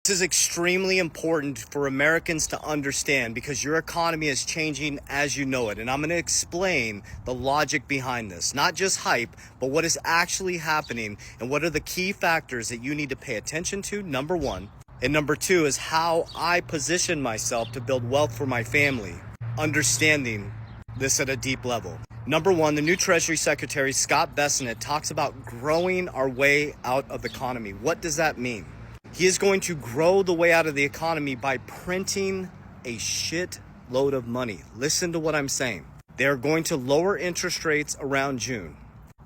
This is extremely important for Americans to understand because your economy is changing as you know it. And I'm going to explain the logic behind this, not just hype, but what is actually happening and what are the key factors that you need to pay attention to, number one. And number two is how I position myself to build wealth for my family, understanding this at a deep level. Number one, the new Treasury Secretary, Scott Bessent, talks about growing our way out of the economy. What does that mean? He is going to grow the way out of the economy by printing a shit load of money. Listen to what I'm saying. They're going to lower interest rates around June.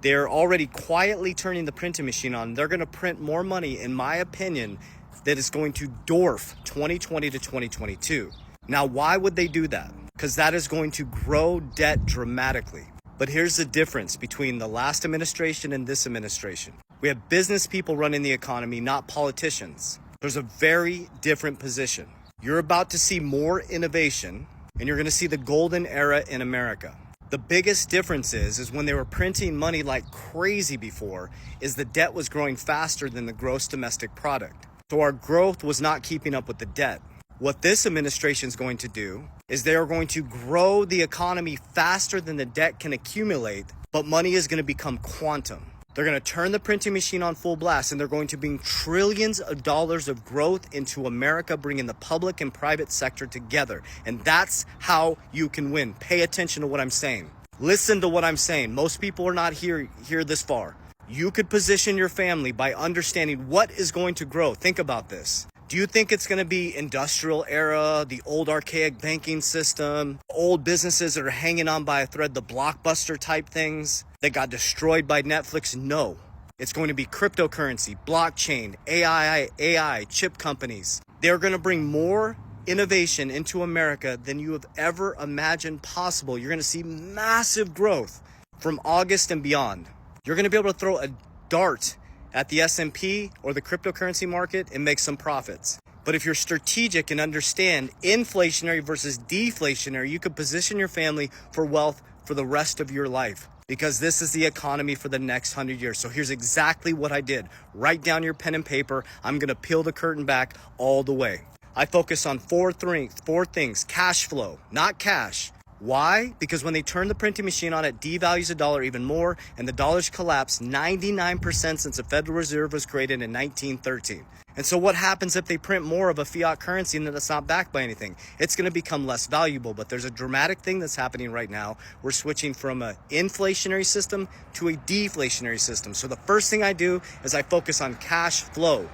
They're already quietly turning the printing machine on. They're going to print more money, in my opinion, that is going to dwarf 2020 to 2022. Now, why would they do that? Because that is going to grow debt dramatically. But here's the difference between the last administration and this administration. We have business people running the economy, not politicians. There's a very different position. You're about to see more innovation, and you're going to see the golden era in America. The biggest difference is when they were printing money like crazy before, is the debt was growing faster than the gross domestic product. So our growth was not keeping up with the debt. What this administration is going to do is they are going to grow the economy faster than the debt can accumulate, but money is going to become quantum. They're going to turn the printing machine on full blast, and they're going to bring trillions of dollars of growth into America, bringing the public and private sector together. And that's how you can win. Pay attention to what I'm saying. Listen to what I'm saying. Most people are not here this far. You could position your family by understanding what is going to grow. Think about this. Do you think it's going to be industrial era, the old archaic banking system, old businesses that are hanging on by a thread, the blockbuster type things that got destroyed by Netflix? No. It's going to be cryptocurrency, blockchain, AI, chip companies. They're going to bring more innovation into America than you have ever imagined possible. You're going to see massive growth from August and beyond. You're going to be able to throw a dart at the S&P or the cryptocurrency market and make some profits. But if you're strategic and understand inflationary versus deflationary, you could position your family for wealth for the rest of your life, because this is the economy for the next 100 years. So here's exactly what I did. Write down your pen and paper. I'm going to peel the curtain back all the way. I focus on four things. Cash flow, not cash. Why? Because when they turn the printing machine on, it devalues the dollar even more, and the dollar's collapsed 99% since the Federal Reserve was created in 1913. And so what happens if they print more of a fiat currency and that's not backed by anything? It's going to become less valuable, but there's a dramatic thing that's happening right now. We're switching from an inflationary system to a deflationary system. So the first thing I do is I focus on cash flow.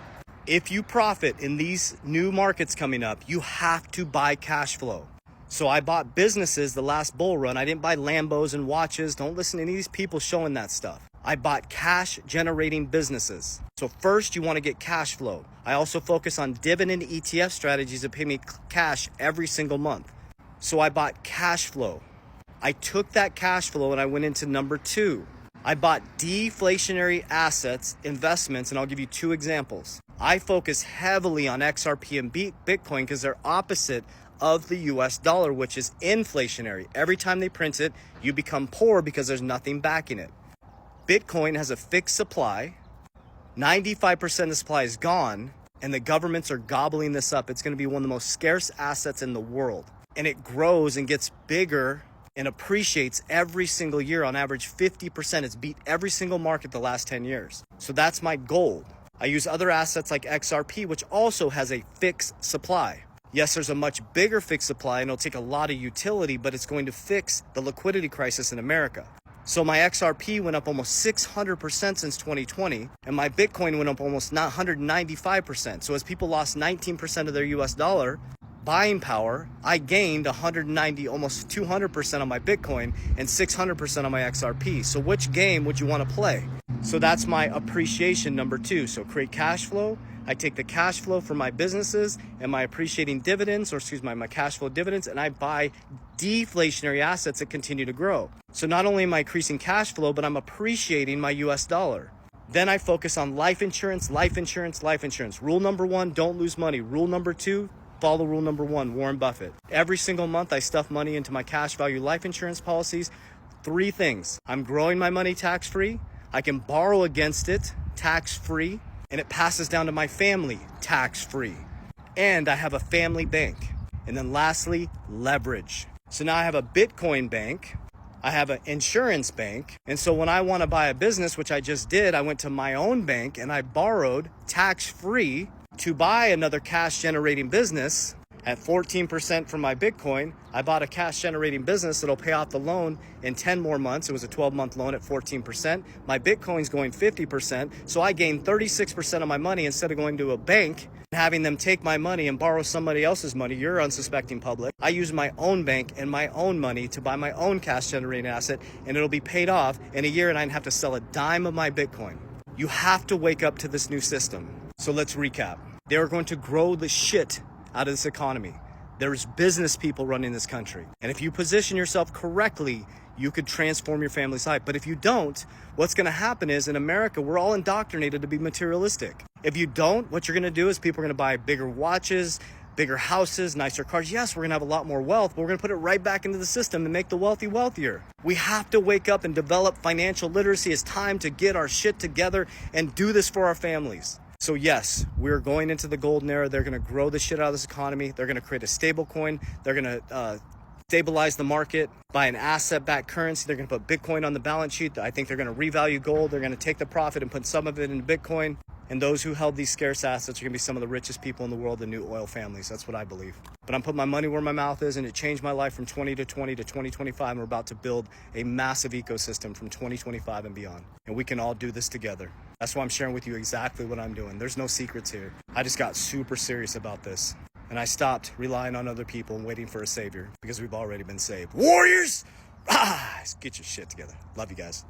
If you profit in these new markets coming up, you have to buy cash flow. So I bought businesses the last bull run. I didn't buy Lambos and watches. Don't listen to any of these people showing that stuff. I bought cash generating businesses. So first you want to get cash flow. I also focus on dividend ETF strategies that pay me cash every single month. So I bought cash flow. I took that cash flow and I went into number two. I bought deflationary assets, investments, and I'll give you two examples. I focus heavily on XRP and Bitcoin because they're opposite of the US dollar, which is inflationary. Every time they print it, you become poor because there's nothing backing it. Bitcoin has a fixed supply. 95% of the supply is gone, and the governments are gobbling this up. It's going to be one of the most scarce assets in the world. And it grows and gets bigger and appreciates every single year. On average, 50%. It's beat every single market the last 10 years. So that's my goal. I use other assets like XRP, which also has a fixed supply. Yes, there's a much bigger fixed supply and it'll take a lot of utility, but it's going to fix the liquidity crisis in America. So my XRP went up almost 600% since 2020, and my Bitcoin went up almost 195%. So as people lost 19% of their US dollar buying power, I gained 190, almost 200% on my Bitcoin and 600% on my XRP. So which game would you want to play? So that's my appreciation number two. So create cash flow. I take the cash flow from my businesses and my appreciating dividends, my cash flow dividends, and I buy deflationary assets that continue to grow. So not only am I increasing cash flow, but I'm appreciating my US dollar. Then I focus on life insurance. Rule number one, don't lose money. Rule number two, follow rule number one, Warren Buffett. Every single month, I stuff money into my cash value life insurance policies. Three things. I'm growing my money tax-free. I can borrow against it tax-free. and it passes down to my family tax-free. And I have a family bank. And then lastly, leverage. So now I have a Bitcoin bank, I have an insurance bank, and so when I want to buy a business, which I just did, I went to my own bank and I borrowed tax-free to buy another cash generating business at 14% from my Bitcoin. I bought a cash generating business that'll pay off the loan in 10 more months. It was a 12-month loan at 14%. My Bitcoin's going 50%. So I gained 36% of my money instead of going to a bank and having them take my money and borrow somebody else's money. You're unsuspecting public. I use my own bank and my own money to buy my own cash generating asset, and it'll be paid off in a year, and I didn't have to sell a dime of my Bitcoin. You have to wake up to this new system. So let's recap. They are going to grow the shit out of this economy. There's business people running this country. And if you position yourself correctly, you could transform your family's life. But if you don't, what's gonna happen is in America, we're all indoctrinated to be materialistic. If you don't, what you're gonna do is people are gonna buy bigger watches, bigger houses, nicer cars. Yes, we're gonna have a lot more wealth, but we're gonna put it right back into the system and make the wealthy wealthier. We have to wake up and develop financial literacy. It's time to get our shit together and do this for our families. So yes, we're going into the golden era. They're going to grow the shit out of this economy. They're going to create a stable coin. They're going to stabilize the market, buy an asset-backed currency. They're going to put Bitcoin on the balance sheet. I think they're going to revalue gold. They're going to take the profit and put some of it into Bitcoin. And those who held these scarce assets are going to be some of the richest people in the world, the new oil families. That's what I believe. But I'm putting my money where my mouth is, and it changed my life from 2020 to 2025. And we're about to build a massive ecosystem from 2025 and beyond. And we can all do this together. That's why I'm sharing with you exactly what I'm doing. There's no secrets here. I just got super serious about this. And I stopped relying on other people and waiting for a savior because we've already been saved. Warriors! Get your shit together. Love you guys.